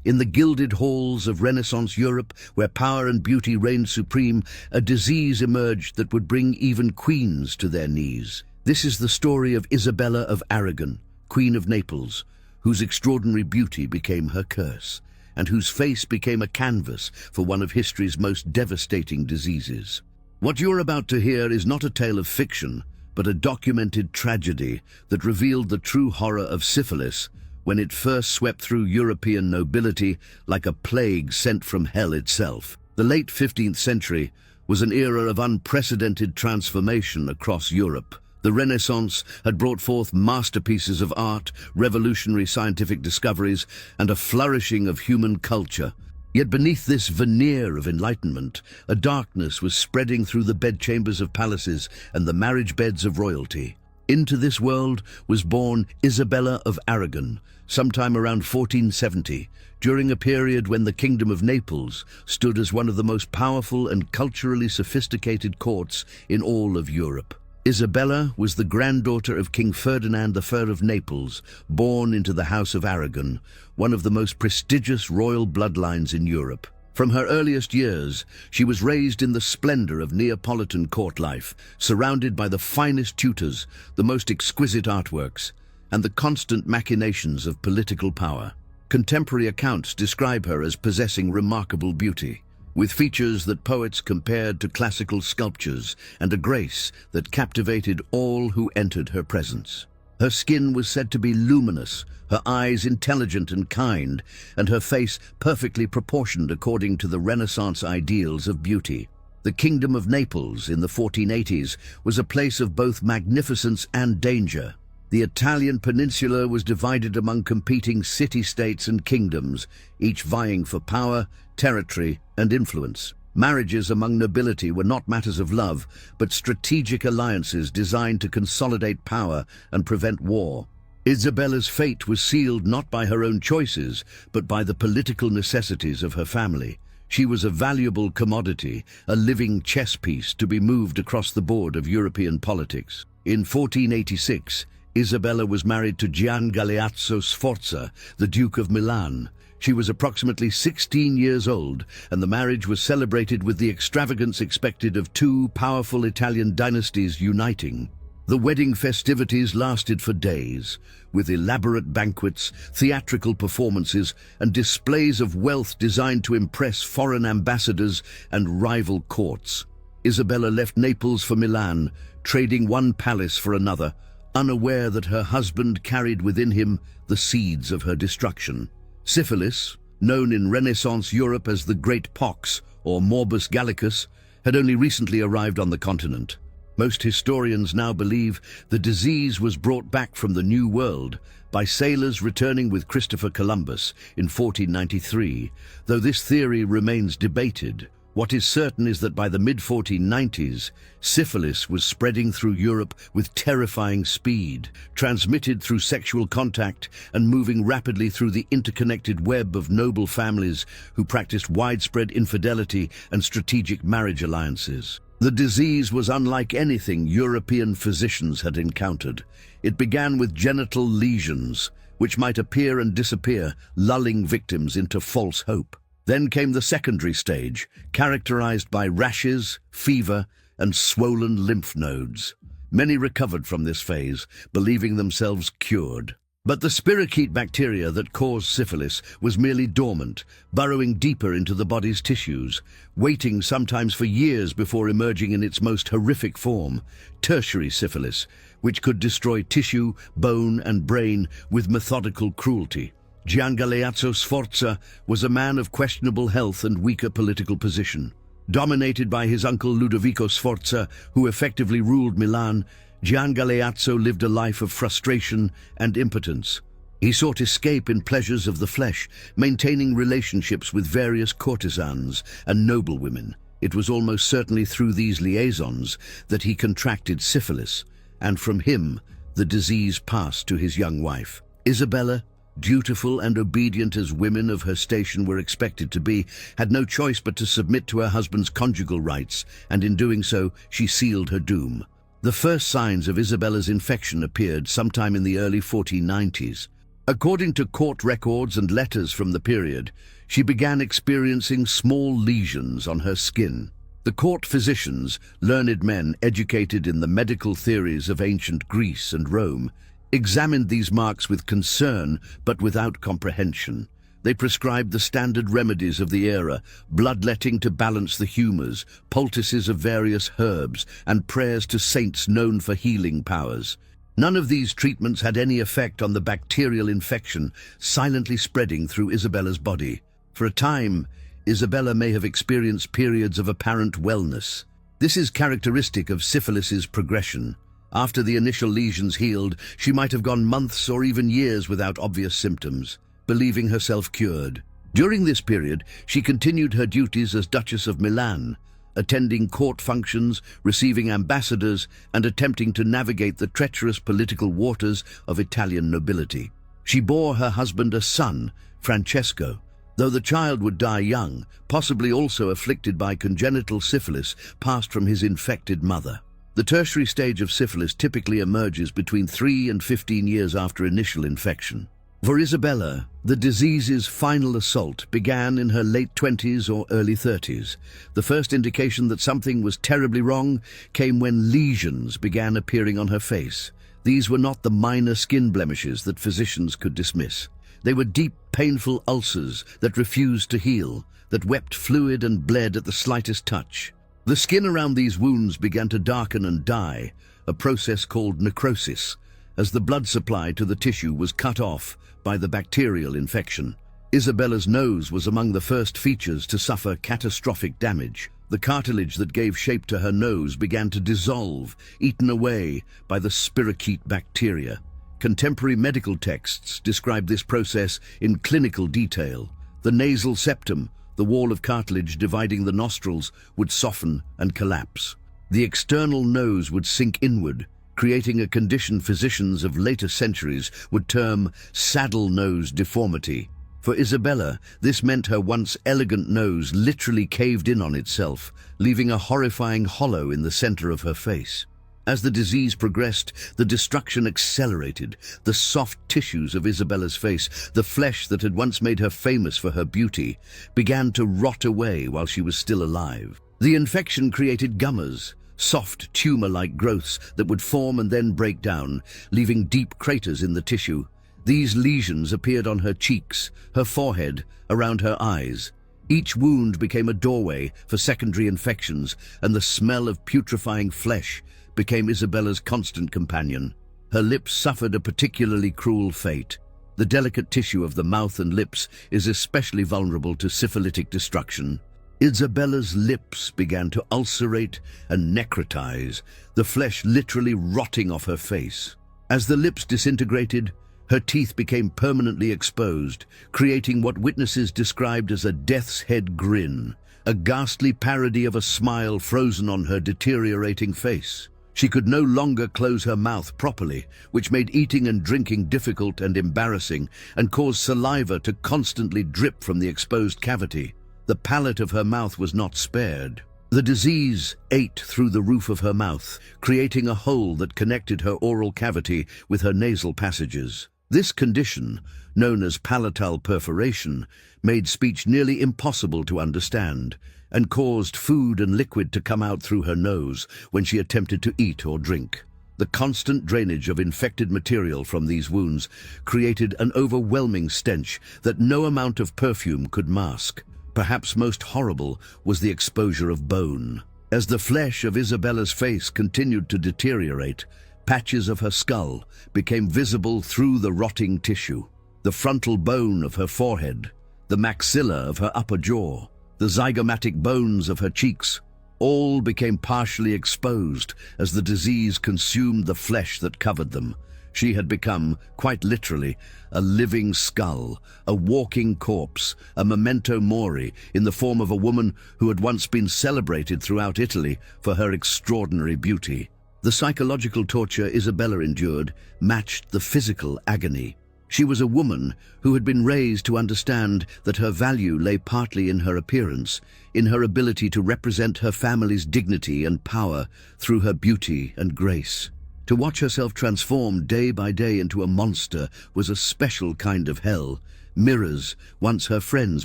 In the gilded halls of Renaissance Europe, where power and beauty reigned supreme, a disease emerged that would bring even queens to their knees. This is the story of Isabella of Aragon, Queen of Naples, whose extraordinary beauty became her curse, and whose face became a canvas for one of history's most devastating diseases. What you're about to hear is not a tale of fiction, but a documented tragedy that revealed the true horror of syphilis when it first swept through European nobility like a plague sent from hell itself. The late 15th century was an era of unprecedented transformation across Europe. The Renaissance had brought forth masterpieces of art, revolutionary scientific discoveries, and a flourishing of human culture. Yet beneath this veneer of enlightenment, a darkness was spreading through the bedchambers of palaces and the marriage beds of royalty. Into this world was born Isabella of Aragon, sometime around 1470, during a period when the Kingdom of Naples stood as one of the most powerful and culturally sophisticated courts in all of Europe. Isabella was the granddaughter of King Ferdinand I of Naples, born into the House of Aragon, one of the most prestigious royal bloodlines in Europe. From her earliest years, she was raised in the splendor of Neapolitan court life, surrounded by the finest tutors, the most exquisite artworks, and the constant machinations of political power. Contemporary accounts describe her as possessing remarkable beauty, with features that poets compared to classical sculptures and a grace that captivated all who entered her presence. Her skin was said to be luminous, her eyes intelligent and kind, and her face perfectly proportioned according to the Renaissance ideals of beauty. The Kingdom of Naples in the 1480s was a place of both magnificence and danger. The Italian peninsula was divided among competing city-states and kingdoms, each vying for power, territory, and influence. Marriages among nobility were not matters of love, but strategic alliances designed to consolidate power and prevent war. Isabella's fate was sealed not by her own choices, but by the political necessities of her family. She was a valuable commodity, a living chess piece to be moved across the board of European politics. In 1486, Isabella was married to Gian Galeazzo Sforza, the Duke of Milan. She was approximately 16 years old, and the marriage was celebrated with the extravagance expected of two powerful Italian dynasties uniting. The wedding festivities lasted for days, with elaborate banquets, theatrical performances, and displays of wealth designed to impress foreign ambassadors and rival courts. Isabella left Naples for Milan, trading one palace for another, unaware that her husband carried within him the seeds of her destruction. Syphilis, known in Renaissance Europe as the Great Pox or Morbus Gallicus, had only recently arrived on the continent. Most historians now believe the disease was brought back from the New World by sailors returning with Christopher Columbus in 1493, though this theory remains debated. What is certain is that by the mid-1490s, syphilis was spreading through Europe with terrifying speed, transmitted through sexual contact and moving rapidly through the interconnected web of noble families who practiced widespread infidelity and strategic marriage alliances. The disease was unlike anything European physicians had encountered. It began with genital lesions, which might appear and disappear, lulling victims into false hope. Then came the secondary stage, characterized by rashes, fever, and swollen lymph nodes. Many recovered from this phase, believing themselves cured. But the spirochete bacteria that caused syphilis was merely dormant, burrowing deeper into the body's tissues, waiting sometimes for years before emerging in its most horrific form, tertiary syphilis, which could destroy tissue, bone, and brain with methodical cruelty. Gian Galeazzo Sforza was a man of questionable health and weaker political position. Dominated by his uncle Ludovico Sforza, who effectively ruled Milan, Gian Galeazzo lived a life of frustration and impotence. He sought escape in pleasures of the flesh, maintaining relationships with various courtesans and noblewomen. It was almost certainly through these liaisons that he contracted syphilis, and from him the disease passed to his young wife. Isabella, dutiful and obedient as women of her station were expected to be, had no choice but to submit to her husband's conjugal rights, and in doing so, she sealed her doom. The first signs of Isabella's infection appeared sometime in the early 1490s. According to court records and letters from the period, she began experiencing small lesions on her skin. The court physicians, learned men educated in the medical theories of ancient Greece and Rome, examined these marks with concern but without comprehension. They prescribed the standard remedies of the era, bloodletting to balance the humours, poultices of various herbs, and prayers to saints known for healing powers. None of these treatments had any effect on the bacterial infection silently spreading through Isabella's body. For a time, Isabella may have experienced periods of apparent wellness. This is characteristic of syphilis's progression. After the initial lesions healed, she might have gone months or even years without obvious symptoms, believing herself cured. During this period, she continued her duties as Duchess of Milan, attending court functions, receiving ambassadors, and attempting to navigate the treacherous political waters of Italian nobility. She bore her husband a son, Francesco, though the child would die young, possibly also afflicted by congenital syphilis passed from his infected mother. The tertiary stage of syphilis typically emerges between 3 and 15 years after initial infection. For Isabella, the disease's final assault began in her late 20s or early 30s. The first indication that something was terribly wrong came when lesions began appearing on her face. These were not the minor skin blemishes that physicians could dismiss. They were deep, painful ulcers that refused to heal, that wept fluid and bled at the slightest touch. The skin around these wounds began to darken and die, a process called necrosis, as the blood supply to the tissue was cut off by the bacterial infection. Isabella's nose was among the first features to suffer catastrophic damage. The cartilage that gave shape to her nose began to dissolve, eaten away by the spirochete bacteria. Contemporary medical texts describe this process in clinical detail. The nasal septum, the wall of cartilage dividing the nostrils, would soften and collapse. The external nose would sink inward, creating a condition physicians of later centuries would term saddle nose deformity. For Isabella, this meant her once elegant nose literally caved in on itself, leaving a horrifying hollow in the center of her face. As the disease progressed, the destruction accelerated. The soft tissues of Isabella's face, the flesh that had once made her famous for her beauty, began to rot away while she was still alive. The infection created gummas, soft tumor-like growths that would form and then break down, leaving deep craters in the tissue. These lesions appeared on her cheeks, her forehead, around her eyes. Each wound became a doorway for secondary infections, and the smell of putrefying flesh became Isabella's constant companion. Her lips suffered a particularly cruel fate. The delicate tissue of the mouth and lips is especially vulnerable to syphilitic destruction. Isabella's lips began to ulcerate and necrotize, the flesh literally rotting off her face. As the lips disintegrated, her teeth became permanently exposed, creating what witnesses described as a death's head grin, a ghastly parody of a smile frozen on her deteriorating face. She could no longer close her mouth properly, which made eating and drinking difficult and embarrassing and caused saliva to constantly drip from the exposed cavity. The palate of her mouth was not spared. The disease ate through the roof of her mouth, creating a hole that connected her oral cavity with her nasal passages. This condition, known as palatal perforation, made speech nearly impossible to understand and caused food and liquid to come out through her nose when she attempted to eat or drink. The constant drainage of infected material from these wounds created an overwhelming stench that no amount of perfume could mask. Perhaps most horrible was the exposure of bone. As the flesh of Isabella's face continued to deteriorate, patches of her skull became visible through the rotting tissue. The frontal bone of her forehead, the maxilla of her upper jaw, the zygomatic bones of her cheeks, all became partially exposed as the disease consumed the flesh that covered them. She had become, quite literally, a living skull, a walking corpse, a memento mori in the form of a woman who had once been celebrated throughout Italy for her extraordinary beauty. The psychological torture Isabella endured matched the physical agony. She was a woman who had been raised to understand that her value lay partly in her appearance, in her ability to represent her family's dignity and power through her beauty and grace. To watch herself transform day by day into a monster was a special kind of hell. Mirrors, once her friends,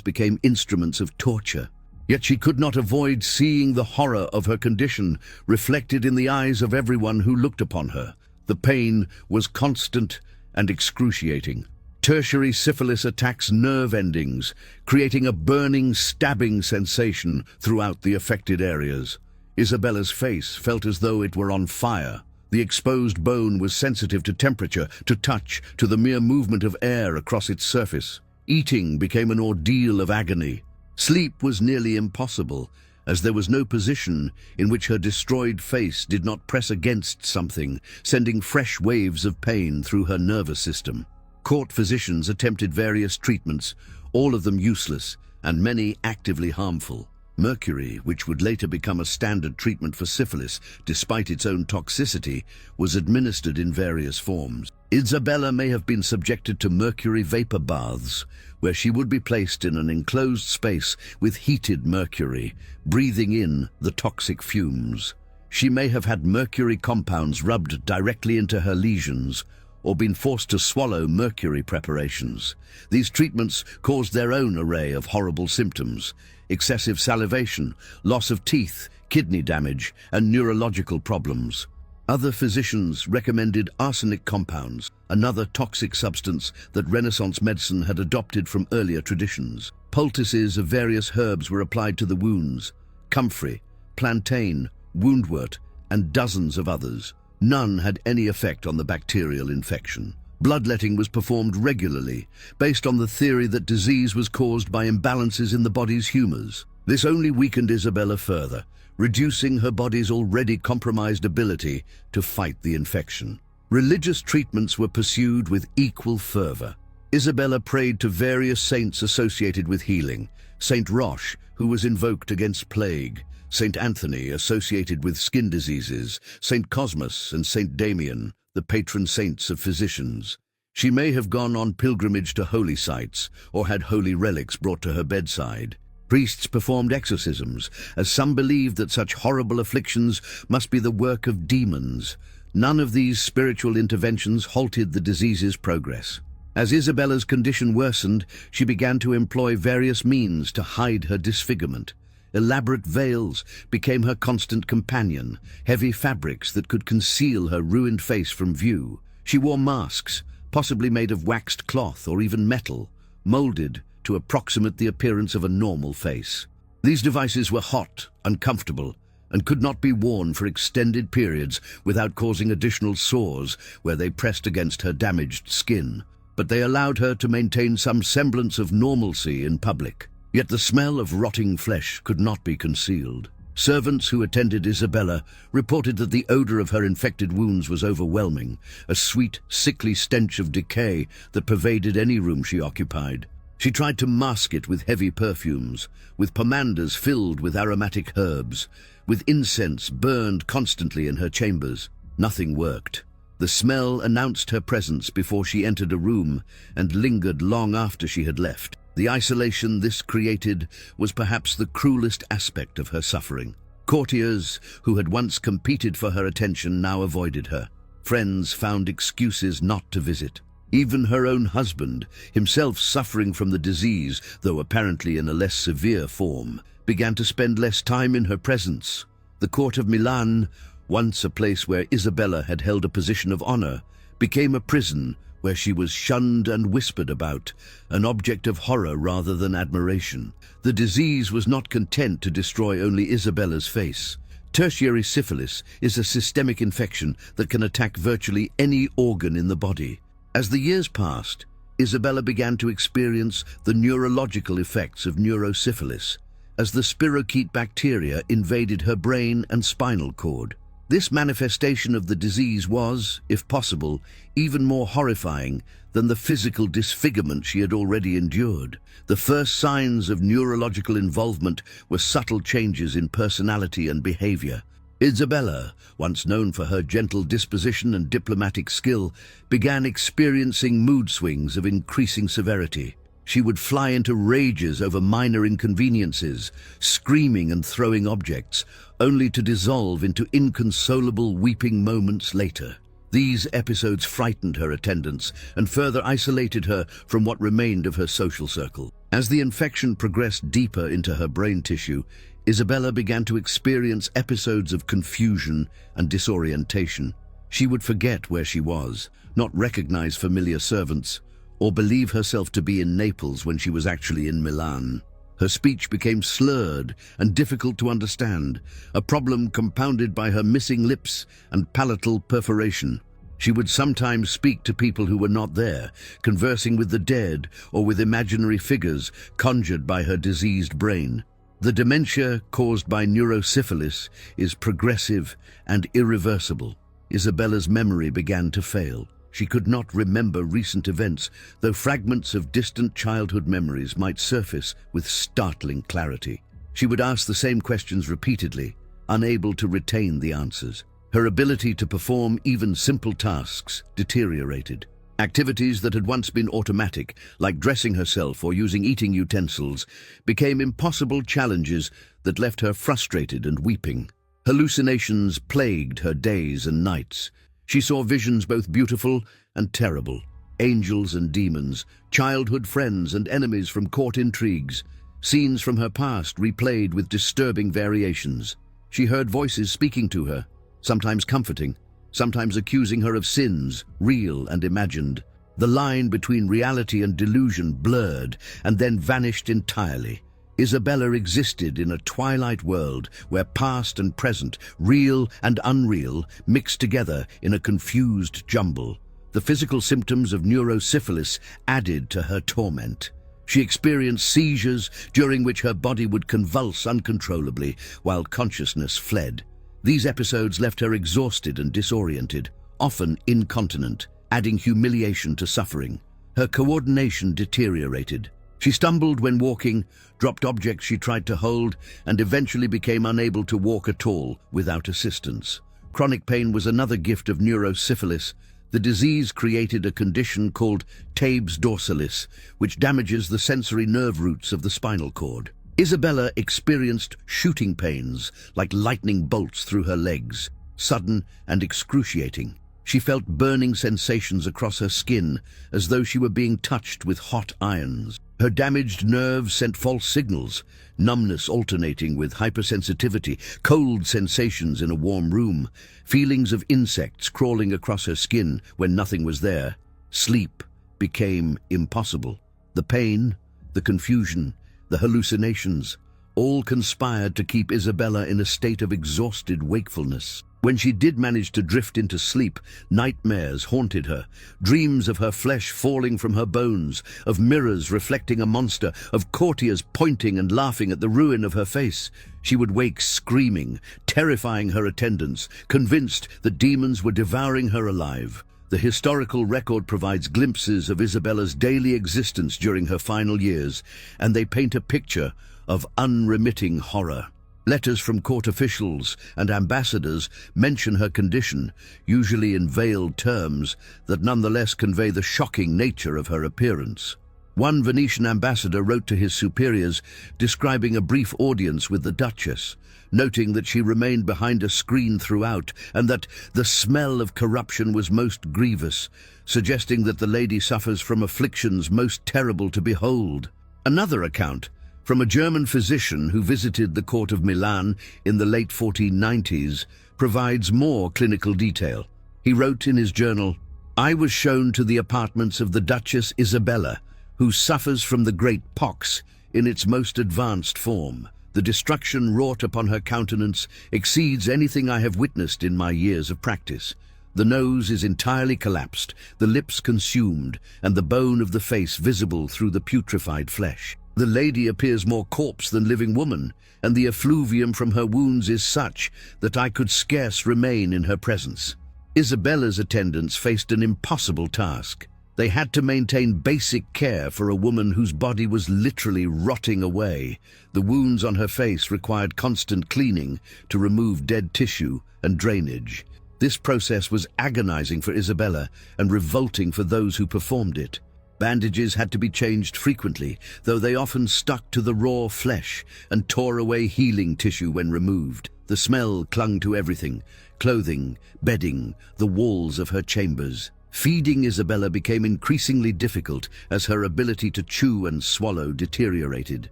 became instruments of torture. Yet she could not avoid seeing the horror of her condition reflected in the eyes of everyone who looked upon her. The pain was constant and excruciating. Tertiary syphilis attacks nerve endings, creating a burning, stabbing sensation throughout the affected areas. Isabella's face felt as though it were on fire. The exposed bone was sensitive to temperature, to touch, to the mere movement of air across its surface. Eating became an ordeal of agony. Sleep was nearly impossible, as there was no position in which her destroyed face did not press against something, sending fresh waves of pain through her nervous system. Court physicians attempted various treatments, all of them useless, and many actively harmful. Mercury, which would later become a standard treatment for syphilis, despite its own toxicity, was administered in various forms. Isabella may have been subjected to mercury vapor baths, where she would be placed in an enclosed space with heated mercury, breathing in the toxic fumes. She may have had mercury compounds rubbed directly into her lesions, or been forced to swallow mercury preparations. These treatments caused their own array of horrible symptoms: excessive salivation, loss of teeth, kidney damage, and neurological problems. Other physicians recommended arsenic compounds, another toxic substance that Renaissance medicine had adopted from earlier traditions. Poultices of various herbs were applied to the wounds: comfrey, plantain, woundwort, and dozens of others. None had any effect on the bacterial infection. Bloodletting was performed regularly, based on the theory that disease was caused by imbalances in the body's humors. This only weakened Isabella further, reducing her body's already compromised ability to fight the infection. Religious treatments were pursued with equal fervor. Isabella prayed to various saints associated with healing: Saint Roche, who was invoked against plague; Saint Anthony, associated with skin diseases; Saint Cosmas and Saint Damian, the patron saints of physicians. She may have gone on pilgrimage to holy sites, or had holy relics brought to her bedside. Priests performed exorcisms, as some believed that such horrible afflictions must be the work of demons. None of these spiritual interventions halted the disease's progress. As Isabella's condition worsened, she began to employ various means to hide her disfigurement. Elaborate veils became her constant companion, heavy fabrics that could conceal her ruined face from view. She wore masks, possibly made of waxed cloth or even metal, molded to approximate the appearance of a normal face. These devices were hot, uncomfortable, and could not be worn for extended periods without causing additional sores where they pressed against her damaged skin. But they allowed her to maintain some semblance of normalcy in public. Yet the smell of rotting flesh could not be concealed. Servants who attended Isabella reported that the odor of her infected wounds was overwhelming, a sweet, sickly stench of decay that pervaded any room she occupied. She tried to mask it with heavy perfumes, with pomanders filled with aromatic herbs, with incense burned constantly in her chambers. Nothing worked. The smell announced her presence before she entered a room and lingered long after she had left. The isolation this created was perhaps the cruelest aspect of her suffering. Courtiers who had once competed for her attention now avoided her. Friends found excuses not to visit. Even her own husband, himself suffering from the disease, though apparently in a less severe form, began to spend less time in her presence. The court of Milan, once a place where Isabella had held a position of honor, became a prison where she was shunned and whispered about, an object of horror rather than admiration. The disease was not content to destroy only Isabella's face. Tertiary syphilis is a systemic infection that can attack virtually any organ in the body. As the years passed, Isabella began to experience the neurological effects of neurosyphilis, as the spirochete bacteria invaded her brain and spinal cord. This manifestation of the disease was, if possible, even more horrifying than the physical disfigurement she had already endured. The first signs of neurological involvement were subtle changes in personality and behavior. Isabella, once known for her gentle disposition and diplomatic skill, began experiencing mood swings of increasing severity. She would fly into rages over minor inconveniences, screaming and throwing objects, only to dissolve into inconsolable weeping moments later. These episodes frightened her attendants and further isolated her from what remained of her social circle. As the infection progressed deeper into her brain tissue, Isabella began to experience episodes of confusion and disorientation. She would forget where she was, not recognize familiar servants, or believe herself to be in Naples when she was actually in Milan. Her speech became slurred and difficult to understand, a problem compounded by her missing lips and palatal perforation. She would sometimes speak to people who were not there, conversing with the dead or with imaginary figures conjured by her diseased brain. The dementia caused by neurosyphilis is progressive and irreversible. Isabella's memory began to fail. She could not remember recent events, though fragments of distant childhood memories might surface with startling clarity. She would ask the same questions repeatedly, unable to retain the answers. Her ability to perform even simple tasks deteriorated. Activities that had once been automatic, like dressing herself or using eating utensils, became impossible challenges that left her frustrated and weeping. Hallucinations plagued her days and nights. She saw visions both beautiful and terrible, angels and demons, childhood friends and enemies from court intrigues, scenes from her past replayed with disturbing variations. She heard voices speaking to her, sometimes comforting, sometimes accusing her of sins, real and imagined. The line between reality and delusion blurred and then vanished entirely. Isabella existed in a twilight world where past and present, real and unreal, mixed together in a confused jumble. The physical symptoms of neurosyphilis added to her torment. She experienced seizures during which her body would convulse uncontrollably while consciousness fled. These episodes left her exhausted and disoriented, often incontinent, adding humiliation to suffering. Her coordination deteriorated. She stumbled when walking, dropped objects she tried to hold, and eventually became unable to walk at all without assistance. Chronic pain was another gift of neurosyphilis. The disease created a condition called tabes dorsalis, which damages the sensory nerve roots of the spinal cord. Isabella experienced shooting pains, like lightning bolts through her legs, sudden and excruciating. She felt burning sensations across her skin, as though she were being touched with hot irons. Her damaged nerves sent false signals, numbness alternating with hypersensitivity, cold sensations in a warm room, feelings of insects crawling across her skin when nothing was there. Sleep became impossible. The pain, the confusion, the hallucinations, all conspired to keep Isabella in a state of exhausted wakefulness. When she did manage to drift into sleep, nightmares haunted her, dreams of her flesh falling from her bones, of mirrors reflecting a monster, of courtiers pointing and laughing at the ruin of her face. She would wake screaming, terrifying her attendants, convinced that demons were devouring her alive. The historical record provides glimpses of Isabella's daily existence during her final years, and they paint a picture of unremitting horror. Letters from court officials and ambassadors mention her condition, usually in veiled terms that nonetheless convey the shocking nature of her appearance. One Venetian ambassador wrote to his superiors describing a brief audience with the Duchess, noting that she remained behind a screen throughout and that the smell of corruption was most grievous, suggesting that the lady suffers from afflictions most terrible to behold. Another account, from a German physician who visited the court of Milan in the late 1490s, provides more clinical detail. He wrote in his journal, "I was shown to the apartments of the Duchess Isabella, who suffers from the great pox in its most advanced form. The destruction wrought upon her countenance exceeds anything I have witnessed in my years of practice. The nose is entirely collapsed, the lips consumed, and the bone of the face visible through the putrefied flesh. The lady appears more corpse than living woman, and the effluvium from her wounds is such that I could scarce remain in her presence." Isabella's attendants faced an impossible task. They had to maintain basic care for a woman whose body was literally rotting away. The wounds on her face required constant cleaning to remove dead tissue and drainage. This process was agonizing for Isabella and revolting for those who performed it. Bandages had to be changed frequently, though they often stuck to the raw flesh and tore away healing tissue when removed. The smell clung to everything: clothing, bedding, the walls of her chambers. Feeding Isabella became increasingly difficult as her ability to chew and swallow deteriorated.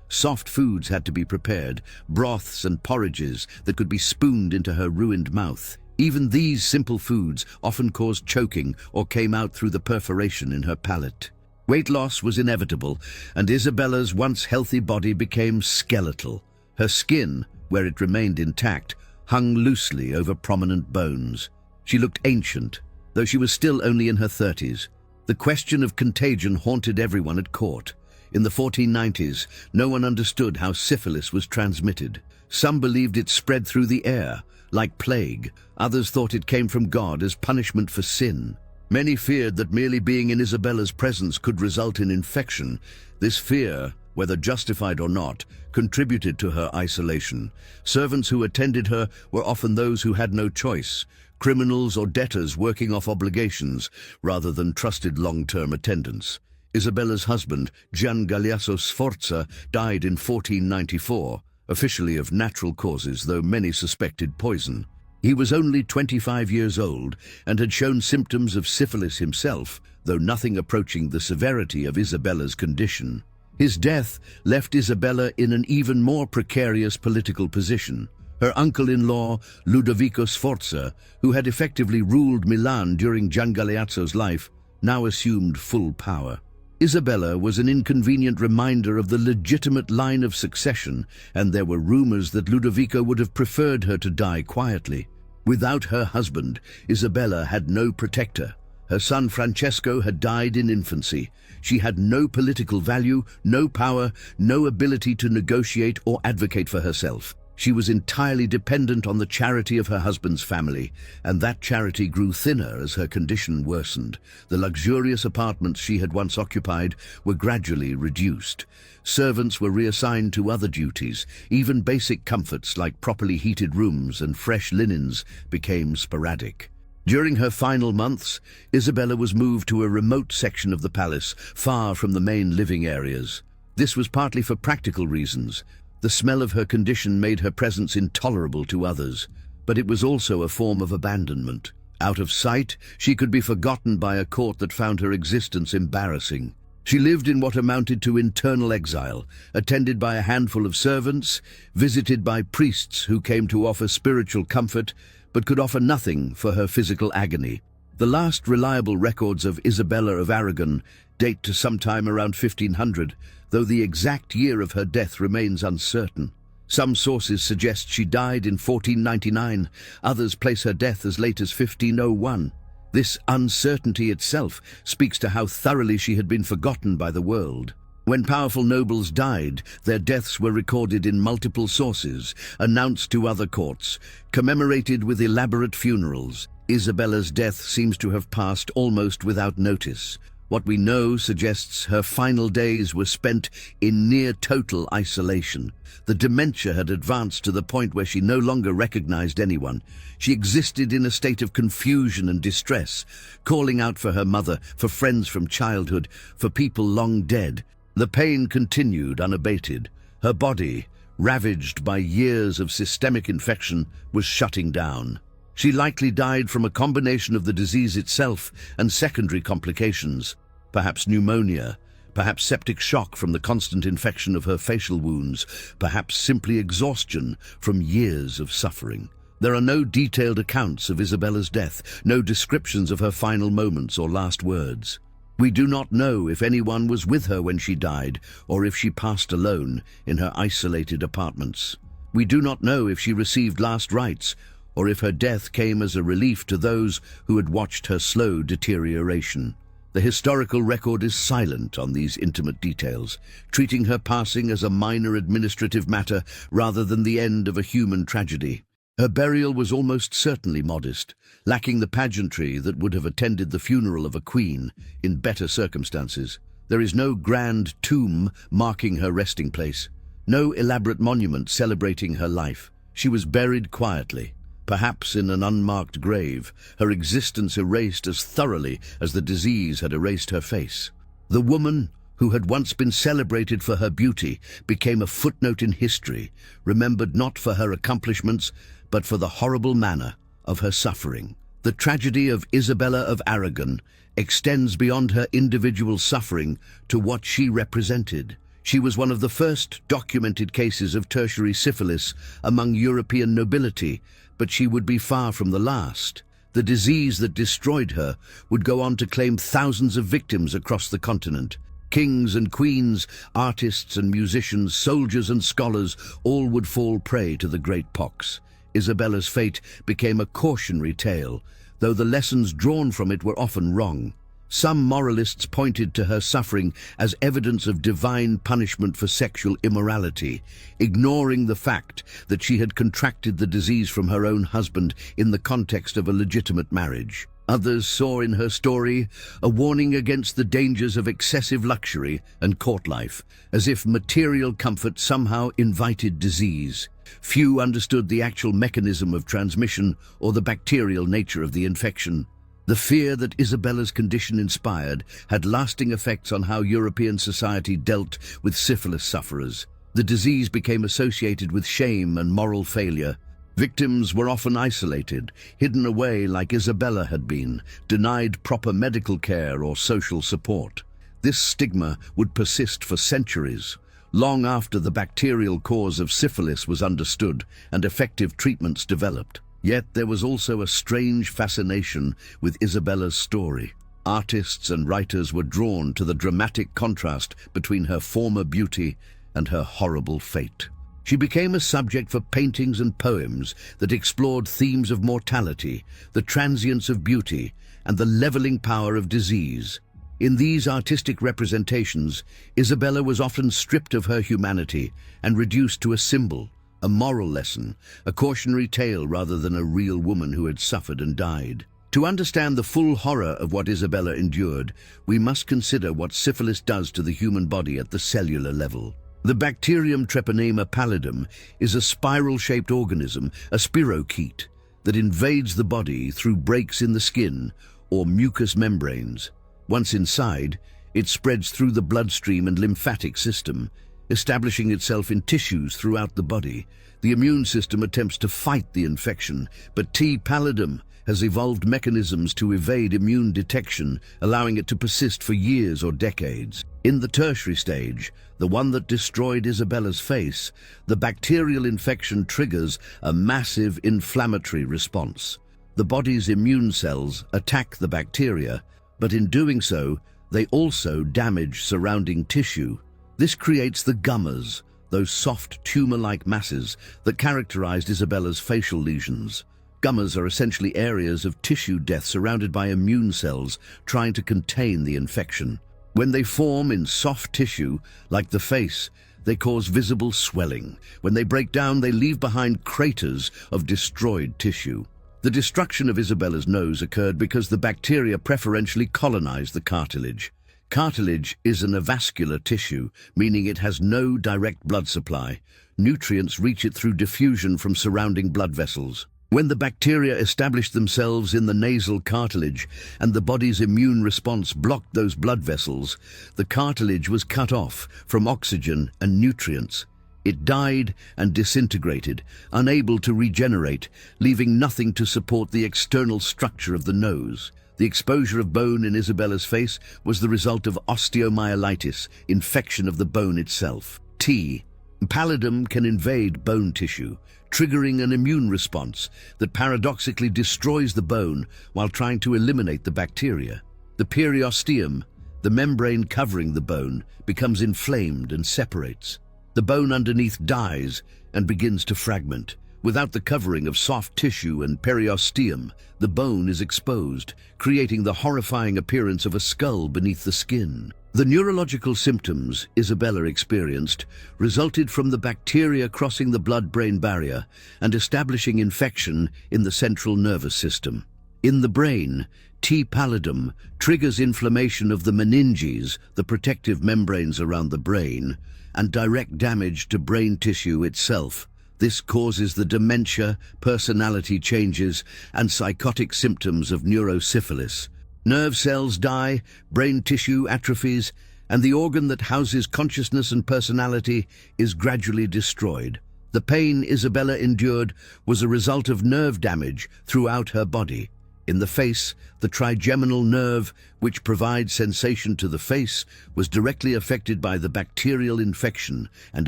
Soft foods had to be prepared, broths and porridges that could be spooned into her ruined mouth. Even these simple foods often caused choking or came out through the perforation in her palate. Weight loss was inevitable, and Isabella's once healthy body became skeletal. Her skin, where it remained intact, hung loosely over prominent bones. She looked ancient, though she was still only in her 30s. The question of contagion haunted everyone at court. In the 1490s, no one understood how syphilis was transmitted. Some believed it spread through the air, like plague. Others thought it came from God as punishment for sin. Many feared that merely being in Isabella's presence could result in infection. This fear, whether justified or not, contributed to her isolation. Servants who attended her were often those who had no choice, criminals or debtors working off obligations rather than trusted long-term attendants. Isabella's husband, Gian Galeazzo Sforza, died in 1494, officially of natural causes, though many suspected poison. He was only 25 years old and had shown symptoms of syphilis himself, though nothing approaching the severity of Isabella's condition. His death left Isabella in an even more precarious political position. Her uncle-in-law, Ludovico Sforza, who had effectively ruled Milan during Gian Galeazzo's life, now assumed full power. Isabella was an inconvenient reminder of the legitimate line of succession, and there were rumors that Ludovico would have preferred her to die quietly. Without her husband, Isabella had no protector. Her son Francesco had died in infancy. She had no political value, no power, no ability to negotiate or advocate for herself. She was entirely dependent on the charity of her husband's family, and that charity grew thinner as her condition worsened. The luxurious apartments she had once occupied were gradually reduced. Servants were reassigned to other duties. Even basic comforts like properly heated rooms and fresh linens became sporadic. During her final months, Isabella was moved to a remote section of the palace, far from the main living areas. This was partly for practical reasons. The smell of her condition made her presence intolerable to others, but it was also a form of abandonment. Out of sight, she could be forgotten by a court that found her existence embarrassing. She lived in what amounted to internal exile, attended by a handful of servants, visited by priests who came to offer spiritual comfort, but could offer nothing for her physical agony. The last reliable records of Isabella of Aragon date to sometime around 1500, though the exact year of her death remains uncertain. Some sources suggest she died in 1499, others place her death as late as 1501. This uncertainty itself speaks to how thoroughly she had been forgotten by the world. When powerful nobles died, their deaths were recorded in multiple sources, announced to other courts, commemorated with elaborate funerals. Isabella's death seems to have passed almost without notice. What we know suggests her final days were spent in near-total isolation. The dementia had advanced to the point where she no longer recognized anyone. She existed in a state of confusion and distress, calling out for her mother, for friends from childhood, for people long dead. The pain continued unabated. Her body, ravaged by years of systemic infection, was shutting down. She likely died from a combination of the disease itself and secondary complications, perhaps pneumonia, perhaps septic shock from the constant infection of her facial wounds, perhaps simply exhaustion from years of suffering. There are no detailed accounts of Isabella's death, no descriptions of her final moments or last words. We do not know if anyone was with her when she died, or if she passed alone in her isolated apartments. We do not know if she received last rites, or if her death came as a relief to those who had watched her slow deterioration. The historical record is silent on these intimate details, treating her passing as a minor administrative matter rather than the end of a human tragedy. Her burial was almost certainly modest, lacking the pageantry that would have attended the funeral of a queen in better circumstances. There is no grand tomb marking her resting place, no elaborate monument celebrating her life. She was buried quietly, perhaps in an unmarked grave, her existence erased as thoroughly as the disease had erased her face. The woman, who had once been celebrated for her beauty, became a footnote in history, remembered not for her accomplishments, but for the horrible manner of her suffering. The tragedy of Isabella of Aragon extends beyond her individual suffering to what she represented. She was one of the first documented cases of tertiary syphilis among European nobility, but she would be far from the last. The disease that destroyed her would go on to claim thousands of victims across the continent. Kings and queens, artists and musicians, soldiers and scholars, all would fall prey to the great pox. Isabella's fate became a cautionary tale, though the lessons drawn from it were often wrong. Some moralists pointed to her suffering as evidence of divine punishment for sexual immorality, ignoring the fact that she had contracted the disease from her own husband in the context of a legitimate marriage. Others saw in her story a warning against the dangers of excessive luxury and court life, as if material comfort somehow invited disease. Few understood the actual mechanism of transmission or the bacterial nature of the infection. The fear that Isabella's condition inspired had lasting effects on how European society dealt with syphilis sufferers. The disease became associated with shame and moral failure. Victims were often isolated, hidden away like Isabella had been, denied proper medical care or social support. This stigma would persist for centuries, long after the bacterial cause of syphilis was understood and effective treatments developed. Yet there was also a strange fascination with Isabella's story. Artists and writers were drawn to the dramatic contrast between her former beauty and her horrible fate. She became a subject for paintings and poems that explored themes of mortality, the transience of beauty, and the leveling power of disease. In these artistic representations, Isabella was often stripped of her humanity and reduced to a symbol, a moral lesson, a cautionary tale rather than a real woman who had suffered and died. To understand the full horror of what Isabella endured, we must consider what syphilis does to the human body at the cellular level. The bacterium Treponema pallidum is a spiral-shaped organism, a spirochete, that invades the body through breaks in the skin or mucous membranes. Once inside, it spreads through the bloodstream and lymphatic system, establishing itself in tissues throughout the body. The immune system attempts to fight the infection, but T. pallidum has evolved mechanisms to evade immune detection, allowing it to persist for years or decades. In the tertiary stage, the one that destroyed Isabella's face, the bacterial infection triggers a massive inflammatory response. The body's immune cells attack the bacteria, but in doing so, they also damage surrounding tissue. This creates the gummas, those soft tumor-like masses that characterized Isabella's facial lesions. Gummas are essentially areas of tissue death surrounded by immune cells trying to contain the infection. When they form in soft tissue, like the face, they cause visible swelling. When they break down, they leave behind craters of destroyed tissue. The destruction of Isabella's nose occurred because the bacteria preferentially colonized the cartilage. Cartilage is an avascular tissue, meaning it has no direct blood supply. Nutrients reach it through diffusion from surrounding blood vessels. When the bacteria established themselves in the nasal cartilage and the body's immune response blocked those blood vessels, the cartilage was cut off from oxygen and nutrients. It died and disintegrated, unable to regenerate, leaving nothing to support the external structure of the nose. The exposure of bone in Isabella's face was the result of osteomyelitis, infection of the bone itself. T. pallidum can invade bone tissue, triggering an immune response that paradoxically destroys the bone while trying to eliminate the bacteria. The periosteum, the membrane covering the bone, becomes inflamed and separates. The bone underneath dies and begins to fragment. Without the covering of soft tissue and periosteum, the bone is exposed, creating the horrifying appearance of a skull beneath the skin. The neurological symptoms Isabella experienced resulted from the bacteria crossing the blood-brain barrier and establishing infection in the central nervous system. In the brain, T. pallidum triggers inflammation of the meninges, the protective membranes around the brain, and direct damage to brain tissue itself. This causes the dementia, personality changes, and psychotic symptoms of neurosyphilis. Nerve cells die, brain tissue atrophies, and the organ that houses consciousness and personality is gradually destroyed. The pain Isabella endured was a result of nerve damage throughout her body. In the face, the trigeminal nerve, which provides sensation to the face, was directly affected by the bacterial infection and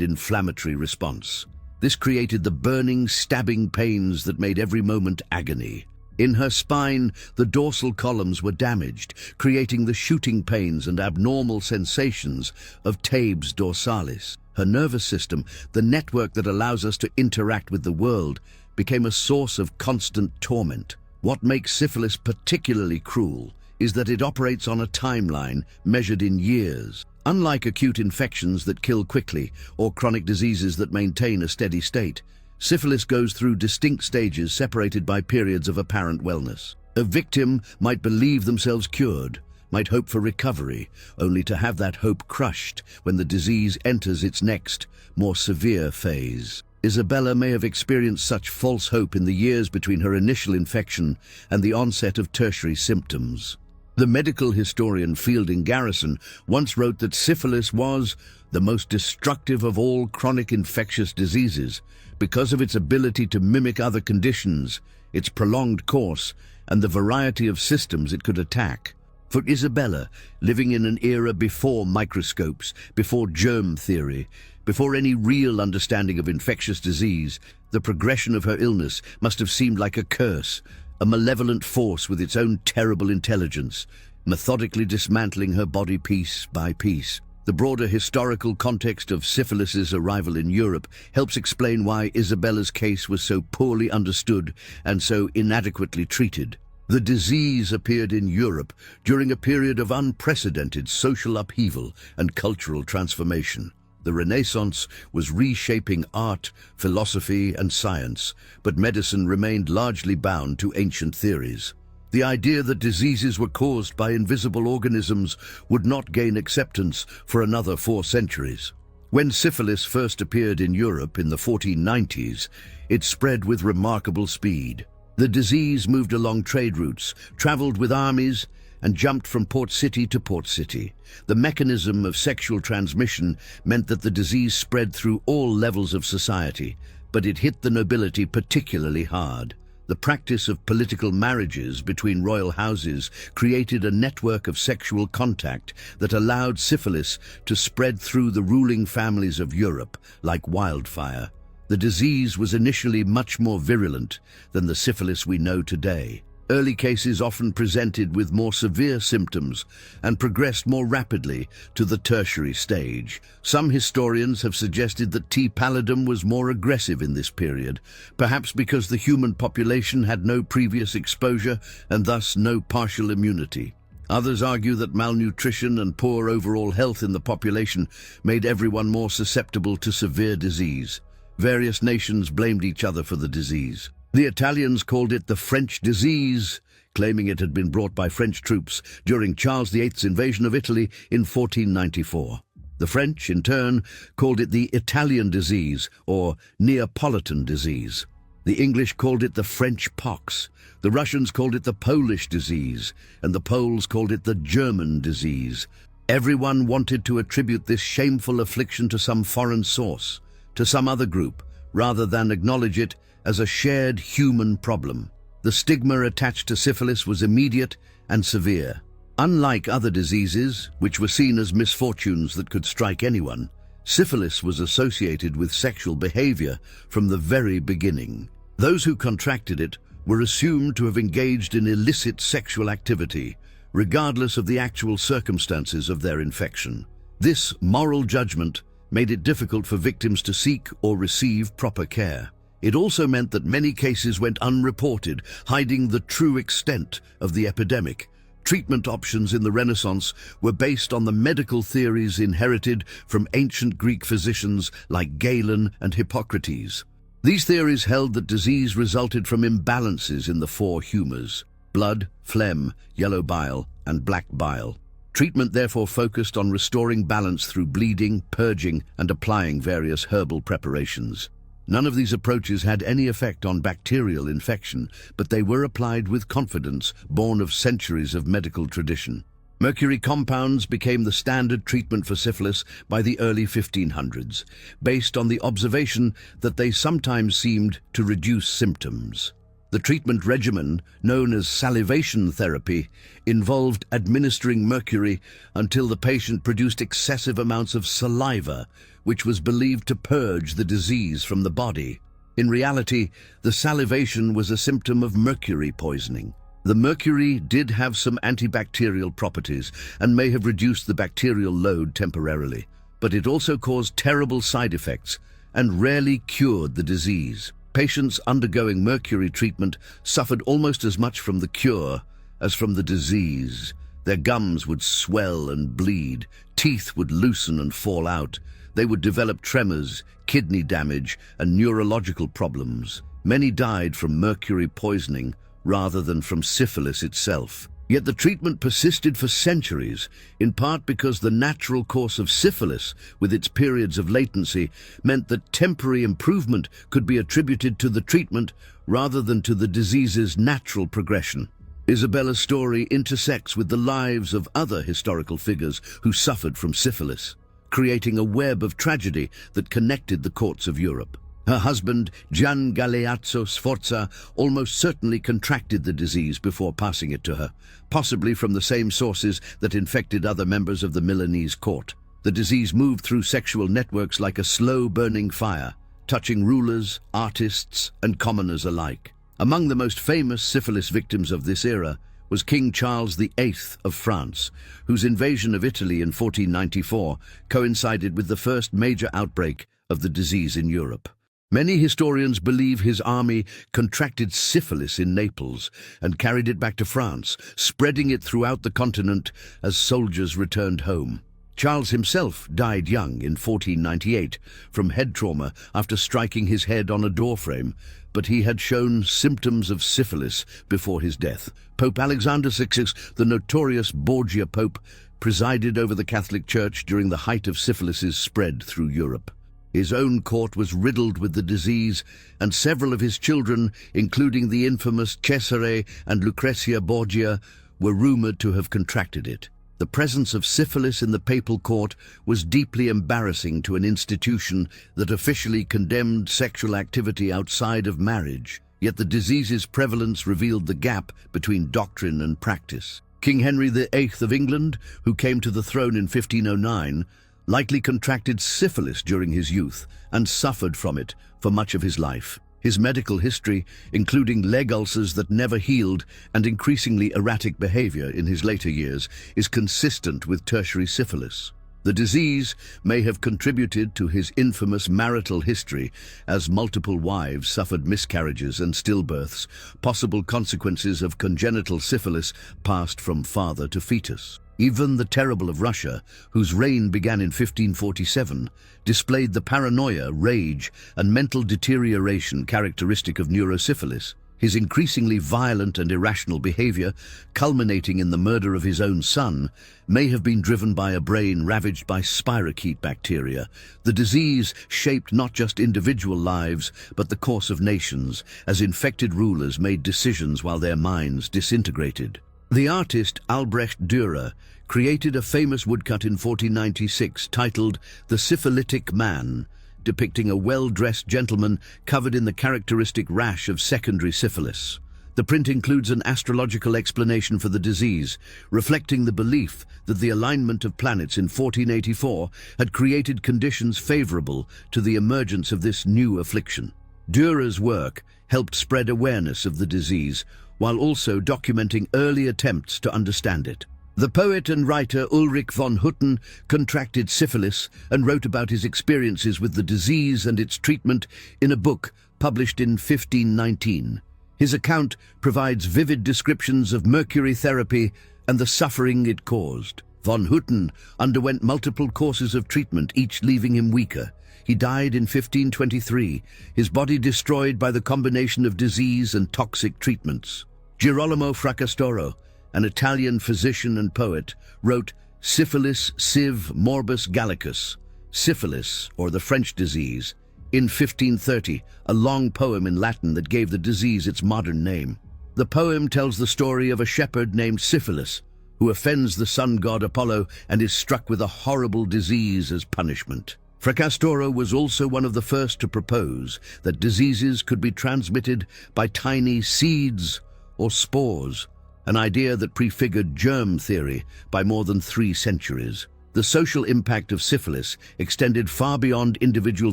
inflammatory response. This created the burning, stabbing pains that made every moment agony. In her spine, the dorsal columns were damaged, creating the shooting pains and abnormal sensations of tabes dorsalis. Her nervous system, the network that allows us to interact with the world, became a source of constant torment. What makes syphilis particularly cruel is that it operates on a timeline measured in years. Unlike acute infections that kill quickly or chronic diseases that maintain a steady state, syphilis goes through distinct stages separated by periods of apparent wellness. A victim might believe themselves cured, might hope for recovery, only to have that hope crushed when the disease enters its next, more severe phase. Isabella may have experienced such false hope in the years between her initial infection and the onset of tertiary symptoms. The medical historian Fielding Garrison once wrote that syphilis was the most destructive of all chronic infectious diseases because of its ability to mimic other conditions, its prolonged course, and the variety of systems it could attack. For Isabella, living in an era before microscopes, before germ theory, before any real understanding of infectious disease, the progression of her illness must have seemed like a curse, a malevolent force with its own terrible intelligence, methodically dismantling her body piece by piece. The broader historical context of syphilis's arrival in Europe helps explain why Isabella's case was so poorly understood and so inadequately treated. The disease appeared in Europe during a period of unprecedented social upheaval and cultural transformation. The Renaissance was reshaping art, philosophy, and science, but medicine remained largely bound to ancient theories. The idea that diseases were caused by invisible organisms would not gain acceptance for another 4 centuries. When syphilis first appeared in Europe in the 1490s, it spread with remarkable speed. The disease moved along trade routes, traveled with armies, and jumped from port city to port city. The mechanism of sexual transmission meant that the disease spread through all levels of society, but it hit the nobility particularly hard. The practice of political marriages between royal houses created a network of sexual contact that allowed syphilis to spread through the ruling families of Europe like wildfire. The disease was initially much more virulent than the syphilis we know today. Early cases often presented with more severe symptoms and progressed more rapidly to the tertiary stage. Some historians have suggested that T. pallidum was more aggressive in this period, perhaps because the human population had no previous exposure and thus no partial immunity. Others argue that malnutrition and poor overall health in the population made everyone more susceptible to severe disease. Various nations blamed each other for the disease. The Italians called it the French disease, claiming it had been brought by French troops during Charles VIII's invasion of Italy in 1494. The French, in turn, called it the Italian disease or Neapolitan disease. The English called it the French pox. The Russians called it the Polish disease, and the Poles called it the German disease. Everyone wanted to attribute this shameful affliction to some foreign source, to some other group, rather than acknowledge it as a shared human problem. The stigma attached to syphilis was immediate and severe. Unlike other diseases, which were seen as misfortunes that could strike anyone, syphilis was associated with sexual behavior from the very beginning. Those who contracted it were assumed to have engaged in illicit sexual activity, regardless of the actual circumstances of their infection. This moral judgment made it difficult for victims to seek or receive proper care. It also meant that many cases went unreported, hiding the true extent of the epidemic. Treatment options in the Renaissance were based on the medical theories inherited from ancient Greek physicians like Galen and Hippocrates. These theories held that disease resulted from imbalances in the 4 humors: blood, phlegm, yellow bile, and black bile. Treatment therefore focused on restoring balance through bleeding, purging, and applying various herbal preparations. None of these approaches had any effect on bacterial infection, but they were applied with confidence born of centuries of medical tradition. Mercury compounds became the standard treatment for syphilis by the early 1500s, based on the observation that they sometimes seemed to reduce symptoms. The treatment regimen, known as salivation therapy, involved administering mercury until the patient produced excessive amounts of saliva, which was believed to purge the disease from the body. In reality, the salivation was a symptom of mercury poisoning. The mercury did have some antibacterial properties and may have reduced the bacterial load temporarily, but it also caused terrible side effects and rarely cured the disease. Patients undergoing mercury treatment suffered almost as much from the cure as from the disease. Their gums would swell and bleed, teeth would loosen and fall out, they would develop tremors, kidney damage, and neurological problems. Many died from mercury poisoning rather than from syphilis itself. Yet the treatment persisted for centuries, in part because the natural course of syphilis, with its periods of latency, meant that temporary improvement could be attributed to the treatment rather than to the disease's natural progression. Isabella's story intersects with the lives of other historical figures who suffered from syphilis, creating a web of tragedy that connected the courts of Europe. Her husband, Gian Galeazzo Sforza, almost certainly contracted the disease before passing it to her, possibly from the same sources that infected other members of the Milanese court. The disease moved through sexual networks like a slow-burning fire, touching rulers, artists, and commoners alike. Among the most famous syphilis victims of this era was King Charles VIII of France, whose invasion of Italy in 1494 coincided with the first major outbreak of the disease in Europe. Many historians believe his army contracted syphilis in Naples and carried it back to France, spreading it throughout the continent as soldiers returned home. Charles himself died young in 1498 from head trauma after striking his head on a doorframe, but he had shown symptoms of syphilis before his death. Pope Alexander VI, the notorious Borgia Pope, presided over the Catholic Church during the height of syphilis's spread through Europe. His own court was riddled with the disease, and several of his children, including the infamous Cesare and Lucrezia Borgia, were rumored to have contracted it. The presence of syphilis in the papal court was deeply embarrassing to an institution that officially condemned sexual activity outside of marriage, yet the disease's prevalence revealed the gap between doctrine and practice. King Henry VIII of England, who came to the throne in 1509, likely contracted syphilis during his youth and suffered from it for much of his life. His medical history, including leg ulcers that never healed and increasingly erratic behavior in his later years, is consistent with tertiary syphilis. The disease may have contributed to his infamous marital history, as multiple wives suffered miscarriages and stillbirths, possible consequences of congenital syphilis passed from father to fetus. Even the Terrible of Russia, whose reign began in 1547, displayed the paranoia, rage, and mental deterioration characteristic of neurosyphilis. His increasingly violent and irrational behavior, culminating in the murder of his own son, may have been driven by a brain ravaged by spirochete bacteria. The disease shaped not just individual lives, but the course of nations, as infected rulers made decisions while their minds disintegrated. The artist Albrecht Dürer created a famous woodcut in 1496 titled The Syphilitic Man, depicting a well-dressed gentleman covered in the characteristic rash of secondary syphilis. The print includes an astrological explanation for the disease, reflecting the belief that the alignment of planets in 1484 had created conditions favorable to the emergence of this new affliction. Dürer's work helped spread awareness of the disease, while also documenting early attempts to understand it. The poet and writer Ulrich von Hutten contracted syphilis and wrote about his experiences with the disease and its treatment in a book published in 1519. His account provides vivid descriptions of mercury therapy and the suffering it caused. Von Hutten underwent multiple courses of treatment, each leaving him weaker. He died in 1523, his body destroyed by the combination of disease and toxic treatments. Girolamo Fracastoro, an Italian physician and poet, wrote Syphilis Siv Morbus Gallicus, syphilis, or the French disease, in 1530, a long poem in Latin that gave the disease its modern name. The poem tells the story of a shepherd named Syphilis, who offends the sun god Apollo and is struck with a horrible disease as punishment. Fracastoro was also one of the first to propose that diseases could be transmitted by tiny seeds or spores, an idea that prefigured germ theory by more than 3 centuries. The social impact of syphilis extended far beyond individual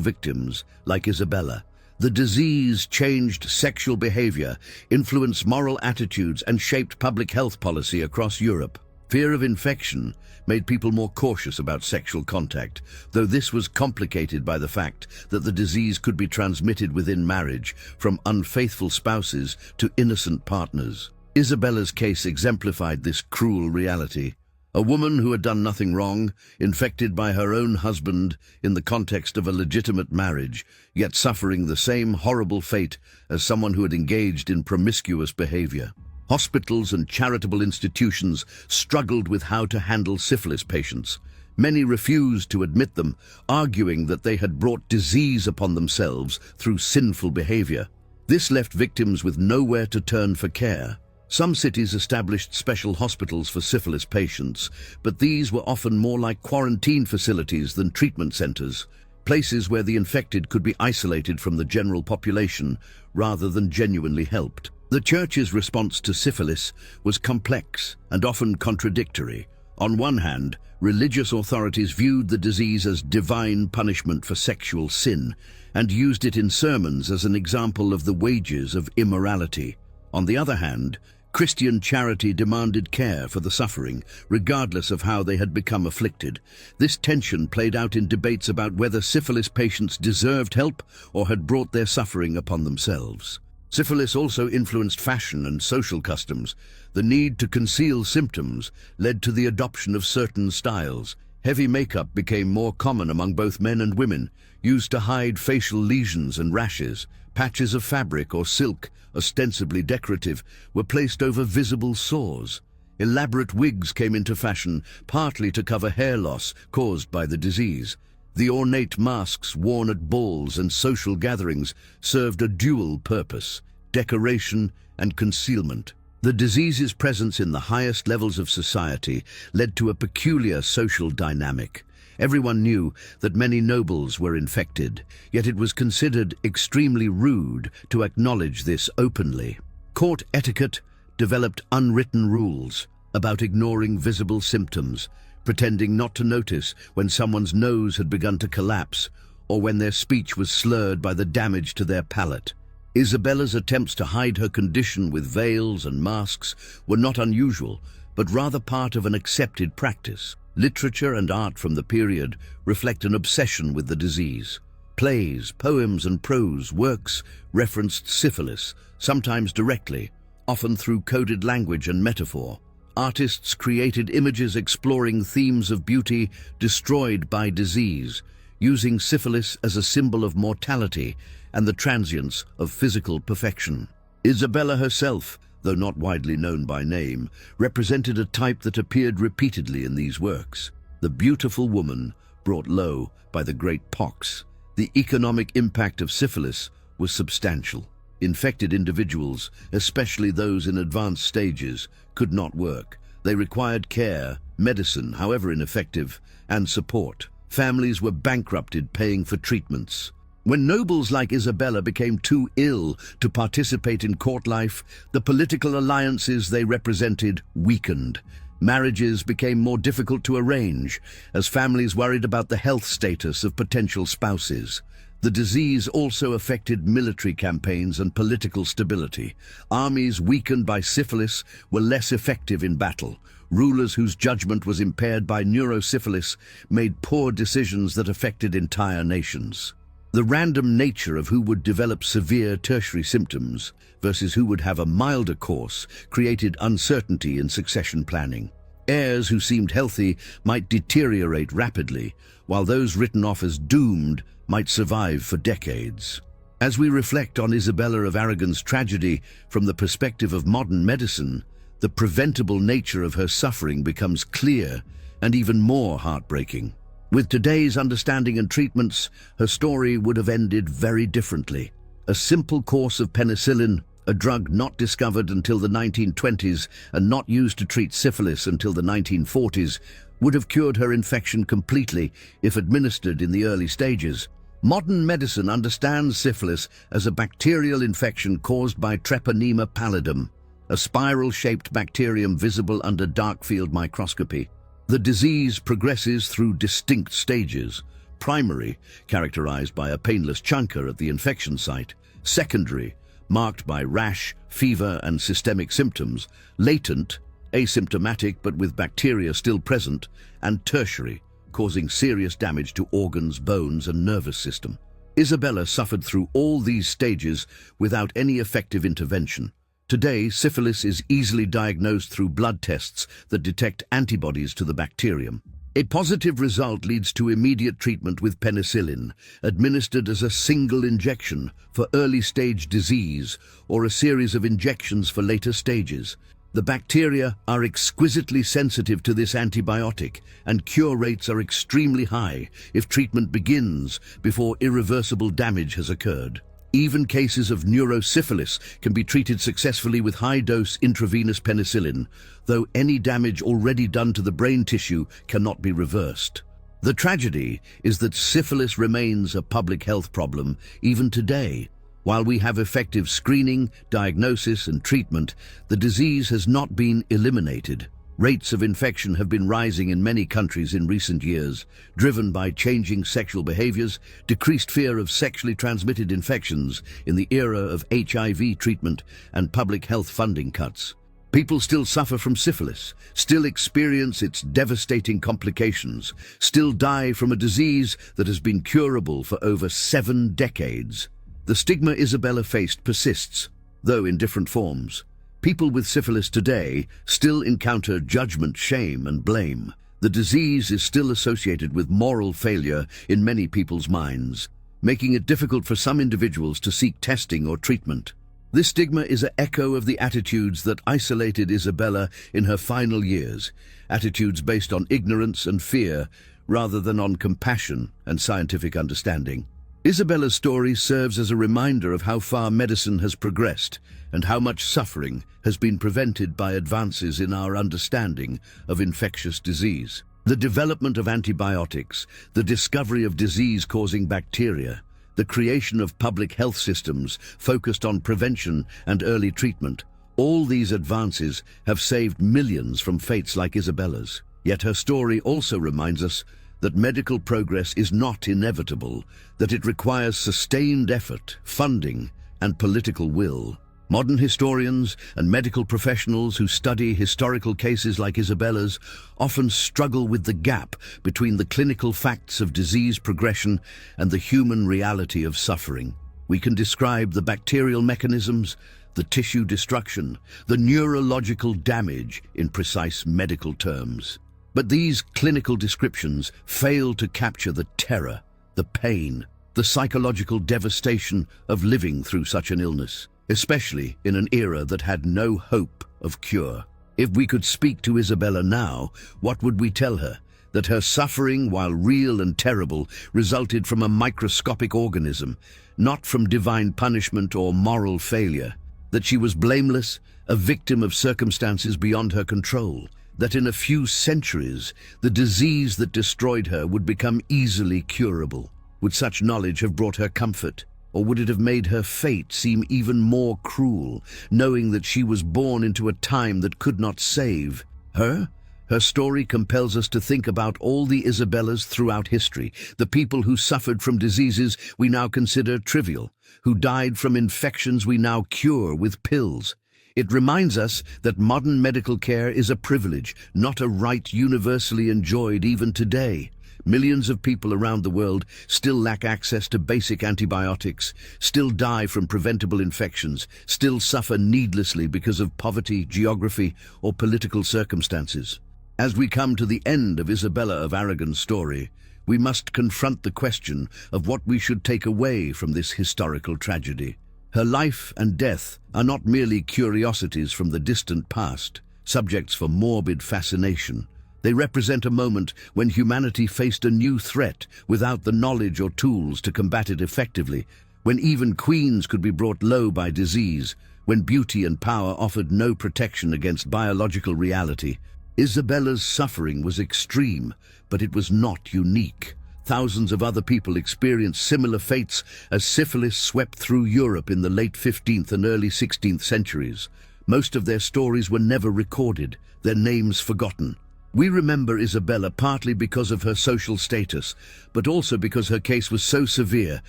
victims, like Isabella. The disease changed sexual behavior, influenced moral attitudes, and shaped public health policy across Europe. Fear of infection made people more cautious about sexual contact, though this was complicated by the fact that the disease could be transmitted within marriage, from unfaithful spouses to innocent partners. Isabella's case exemplified this cruel reality. A woman who had done nothing wrong, infected by her own husband in the context of a legitimate marriage, yet suffering the same horrible fate as someone who had engaged in promiscuous behavior. Hospitals and charitable institutions struggled with how to handle syphilis patients. Many refused to admit them, arguing that they had brought disease upon themselves through sinful behavior. This left victims with nowhere to turn for care. Some cities established special hospitals for syphilis patients, but these were often more like quarantine facilities than treatment centers, places where the infected could be isolated from the general population rather than genuinely helped. The Church's response to syphilis was complex and often contradictory. On one hand, religious authorities viewed the disease as divine punishment for sexual sin and used it in sermons as an example of the wages of immorality. On the other hand, Christian charity demanded care for the suffering, regardless of how they had become afflicted. This tension played out in debates about whether syphilis patients deserved help or had brought their suffering upon themselves. Syphilis also influenced fashion and social customs. The need to conceal symptoms led to the adoption of certain styles. Heavy makeup became more common among both men and women, used to hide facial lesions and rashes. Patches of fabric or silk, ostensibly decorative, were placed over visible sores. Elaborate wigs came into fashion, partly to cover hair loss caused by the disease. The ornate masks worn at balls and social gatherings served a dual purpose: decoration and concealment. The disease's presence in the highest levels of society led to a peculiar social dynamic. Everyone knew that many nobles were infected, yet it was considered extremely rude to acknowledge this openly. Court etiquette developed unwritten rules about ignoring visible symptoms, pretending not to notice when someone's nose had begun to collapse or when their speech was slurred by the damage to their palate. Isabella's attempts to hide her condition with veils and masks were not unusual, but rather part of an accepted practice. Literature and art from the period reflect an obsession with the disease. Plays, poems, and prose works referenced syphilis, sometimes directly, often through coded language and metaphor. Artists created images exploring themes of beauty destroyed by disease, using syphilis as a symbol of mortality and the transience of physical perfection. Isabella herself, though not widely known by name, represented a type that appeared repeatedly in these works. The beautiful woman brought low by the great pox. The economic impact of syphilis was substantial. Infected individuals, especially those in advanced stages, could not work. They required care, medicine, however ineffective, and support. Families were bankrupted paying for treatments. When nobles like Isabella became too ill to participate in court life, the political alliances they represented weakened. Marriages became more difficult to arrange, as families worried about the health status of potential spouses. The disease also affected military campaigns and political stability. Armies weakened by syphilis were less effective in battle. Rulers whose judgment was impaired by neurosyphilis made poor decisions that affected entire nations. The random nature of who would develop severe tertiary symptoms versus who would have a milder course created uncertainty in succession planning. Heirs who seemed healthy might deteriorate rapidly, while those written off as doomed might survive for decades. As we reflect on Isabella of Aragon's tragedy from the perspective of modern medicine, the preventable nature of her suffering becomes clear and even more heartbreaking. With today's understanding and treatments, her story would have ended very differently. A simple course of penicillin, a drug not discovered until the 1920s and not used to treat syphilis until the 1940s, would have cured her infection completely if administered in the early stages. Modern medicine understands syphilis as a bacterial infection caused by Treponema pallidum, a spiral-shaped bacterium visible under dark-field microscopy. The disease progresses through distinct stages: primary, characterized by a painless chancre at the infection site; secondary, marked by rash, fever, and systemic symptoms; latent, asymptomatic but with bacteria still present; and tertiary, causing serious damage to organs, bones, and nervous system. Isabella suffered through all these stages without any effective intervention. Today, syphilis is easily diagnosed through blood tests that detect antibodies to the bacterium. A positive result leads to immediate treatment with penicillin, administered as a single injection for early-stage disease or a series of injections for later stages. The bacteria are exquisitely sensitive to this antibiotic, and cure rates are extremely high if treatment begins before irreversible damage has occurred. Even cases of neurosyphilis can be treated successfully with high-dose intravenous penicillin, though any damage already done to the brain tissue cannot be reversed. The tragedy is that syphilis remains a public health problem even today. While we have effective screening, diagnosis, and treatment, the disease has not been eliminated. Rates of infection have been rising in many countries in recent years, driven by changing sexual behaviors, decreased fear of sexually transmitted infections in the era of HIV treatment, and public health funding cuts. People still suffer from syphilis, still experience its devastating complications, still die from a disease that has been curable for over 7 decades. The stigma Isabella faced persists, though in different forms. People with syphilis today still encounter judgment, shame, and blame. The disease is still associated with moral failure in many people's minds, making it difficult for some individuals to seek testing or treatment. This stigma is an echo of the attitudes that isolated Isabella in her final years, attitudes based on ignorance and fear rather than on compassion and scientific understanding. Isabella's story serves as a reminder of how far medicine has progressed and how much suffering has been prevented by advances in our understanding of infectious disease. The development of antibiotics, the discovery of disease-causing bacteria, the creation of public health systems focused on prevention and early treatment, all these advances have saved millions from fates like Isabella's. Yet her story also reminds us that medical progress is not inevitable, that it requires sustained effort, funding, and political will. Modern historians and medical professionals who study historical cases like Isabella's often struggle with the gap between the clinical facts of disease progression and the human reality of suffering. We can describe the bacterial mechanisms, the tissue destruction, the neurological damage in precise medical terms. But these clinical descriptions fail to capture the terror, the pain, the psychological devastation of living through such an illness, especially in an era that had no hope of cure. If we could speak to Isabella now, what would we tell her? That her suffering, while real and terrible, resulted from a microscopic organism, not from divine punishment or moral failure. That she was blameless, a victim of circumstances beyond her control. That in a few centuries, the disease that destroyed her would become easily curable. Would such knowledge have brought her comfort? Or would it have made her fate seem even more cruel, knowing that she was born into a time that could not save her? Her story compels us to think about all the Isabellas throughout history, the people who suffered from diseases we now consider trivial, who died from infections we now cure with pills. It reminds us that modern medical care is a privilege, not a right universally enjoyed even today. Millions of people around the world still lack access to basic antibiotics, still die from preventable infections, still suffer needlessly because of poverty, geography, or political circumstances. As we come to the end of Isabella of Aragon's story, we must confront the question of what we should take away from this historical tragedy. Her life and death are not merely curiosities from the distant past, subjects for morbid fascination. They represent a moment when humanity faced a new threat without the knowledge or tools to combat it effectively, when even queens could be brought low by disease, when beauty and power offered no protection against biological reality. Isabella's suffering was extreme, but it was not unique. Thousands of other people experienced similar fates as syphilis swept through Europe in the late 15th and early 16th centuries. Most of their stories were never recorded, their names forgotten. We remember Isabella partly because of her social status, but also because her case was so severe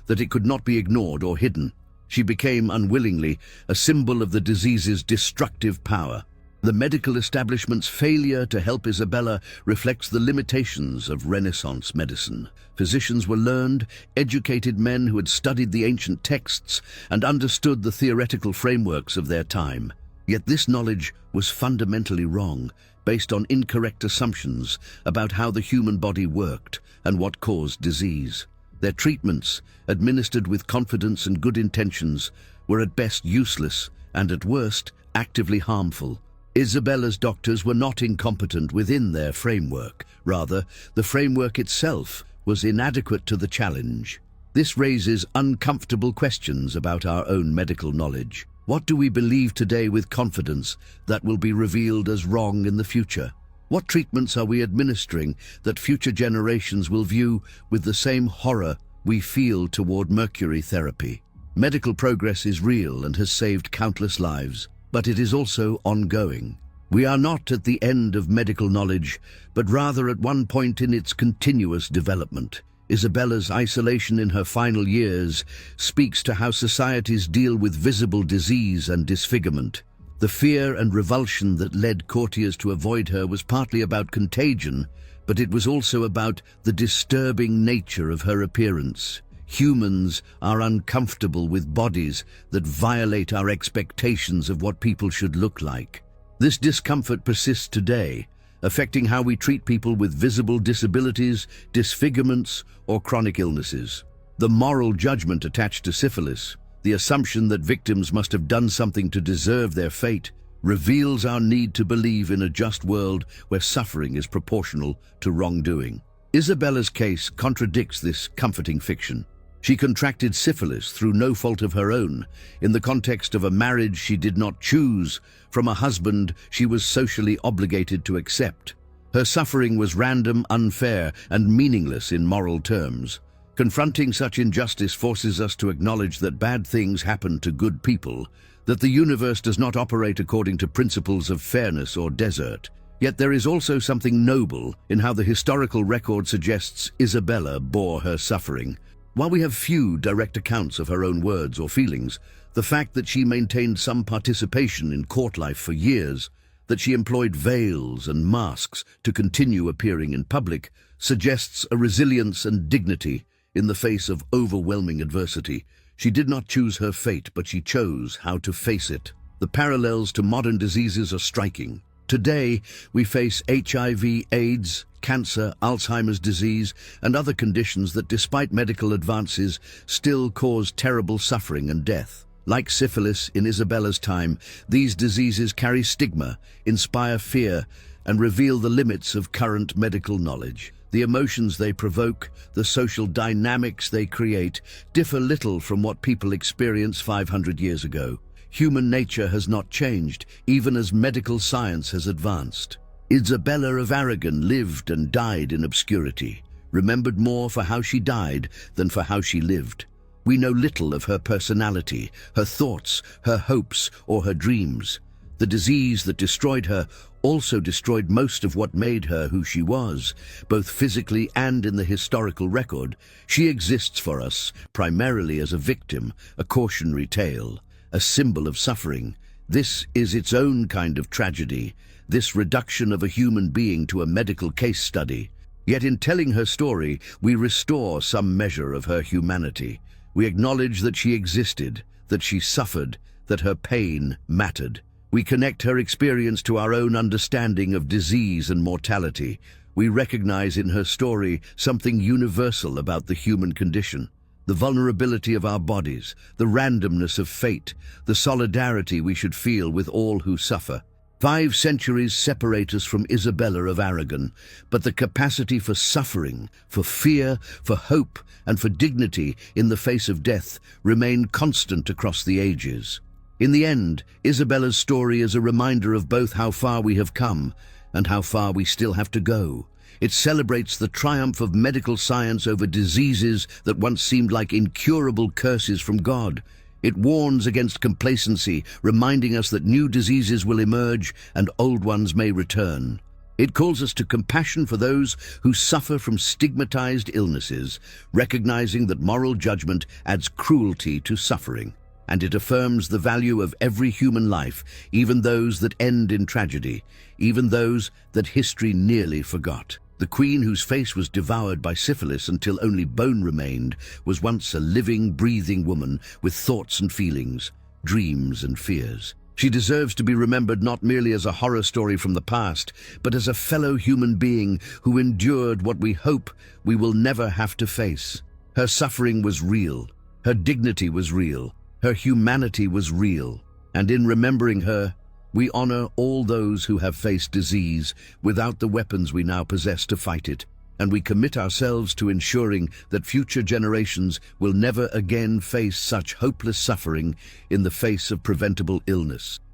that it could not be ignored or hidden. She became, unwillingly, a symbol of the disease's destructive power. The medical establishment's failure to help Isabella reflects the limitations of Renaissance medicine. Physicians were learned, educated men who had studied the ancient texts and understood the theoretical frameworks of their time. Yet this knowledge was fundamentally wrong, based on incorrect assumptions about how the human body worked and what caused disease. Their treatments, administered with confidence and good intentions, were at best useless and at worst actively harmful. Isabella's doctors were not incompetent within their framework. Rather, the framework itself was inadequate to the challenge. This raises uncomfortable questions about our own medical knowledge. What do we believe today with confidence that will be revealed as wrong in the future? What treatments are we administering that future generations will view with the same horror we feel toward mercury therapy? Medical progress is real and has saved countless lives, but it is also ongoing. We are not at the end of medical knowledge, but rather at one point in its continuous development. Isabella's isolation in her final years speaks to how societies deal with visible disease and disfigurement. The fear and revulsion that led courtiers to avoid her was partly about contagion, but it was also about the disturbing nature of her appearance. Humans are uncomfortable with bodies that violate our expectations of what people should look like. This discomfort persists today, affecting how we treat people with visible disabilities, disfigurements, or chronic illnesses. The moral judgment attached to syphilis, the assumption that victims must have done something to deserve their fate, reveals our need to believe in a just world where suffering is proportional to wrongdoing. Isabella's case contradicts this comforting fiction. She contracted syphilis through no fault of her own, in the context of a marriage she did not choose, from a husband she was socially obligated to accept. Her suffering was random, unfair, and meaningless in moral terms. Confronting such injustice forces us to acknowledge that bad things happen to good people, that the universe does not operate according to principles of fairness or desert. Yet there is also something noble in how the historical record suggests Isabella bore her suffering. While we have few direct accounts of her own words or feelings, the fact that she maintained some participation in court life for years, that she employed veils and masks to continue appearing in public, suggests a resilience and dignity in the face of overwhelming adversity. She did not choose her fate, but she chose how to face it. The parallels to modern diseases are striking. Today, we face HIV, AIDS, cancer, Alzheimer's disease, and other conditions that, despite medical advances, still cause terrible suffering and death. Like syphilis in Isabella's time, these diseases carry stigma, inspire fear, and reveal the limits of current medical knowledge. The emotions they provoke, the social dynamics they create, differ little from what people experienced 500 years ago. Human nature has not changed, even as medical science has advanced. Isabella of Aragon lived and died in obscurity, remembered more for how she died than for how she lived. We know little of her personality, her thoughts, her hopes, or her dreams. The disease that destroyed her also destroyed most of what made her who she was, both physically and in the historical record. She exists for us primarily as a victim, a cautionary tale, a symbol of suffering. This is its own kind of tragedy, this reduction of a human being to a medical case study. Yet in telling her story, we restore some measure of her humanity. We acknowledge that she existed, that she suffered, that her pain mattered. We connect her experience to our own understanding of disease and mortality. We recognize in her story something universal about the human condition. The vulnerability of our bodies, the randomness of fate, the solidarity we should feel with all who suffer. 5 centuries separate us from Isabella of Aragon, but the capacity for suffering, for fear, for hope, and for dignity in the face of death remain constant across the ages. In the end, Isabella's story is a reminder of both how far we have come and how far we still have to go. It celebrates the triumph of medical science over diseases that once seemed like incurable curses from God. It warns against complacency, reminding us that new diseases will emerge and old ones may return. It calls us to compassion for those who suffer from stigmatized illnesses, recognizing that moral judgment adds cruelty to suffering. And it affirms the value of every human life, even those that end in tragedy, even those that history nearly forgot. The queen whose face was devoured by syphilis until only bone remained was once a living, breathing woman with thoughts and feelings, dreams and fears. She deserves to be remembered not merely as a horror story from the past, but as a fellow human being who endured what we hope we will never have to face. Her suffering was real, her dignity was real, her humanity was real, and in remembering her, we honor all those who have faced disease without the weapons we now possess to fight it, and we commit ourselves to ensuring that future generations will never again face such hopeless suffering in the face of preventable illness.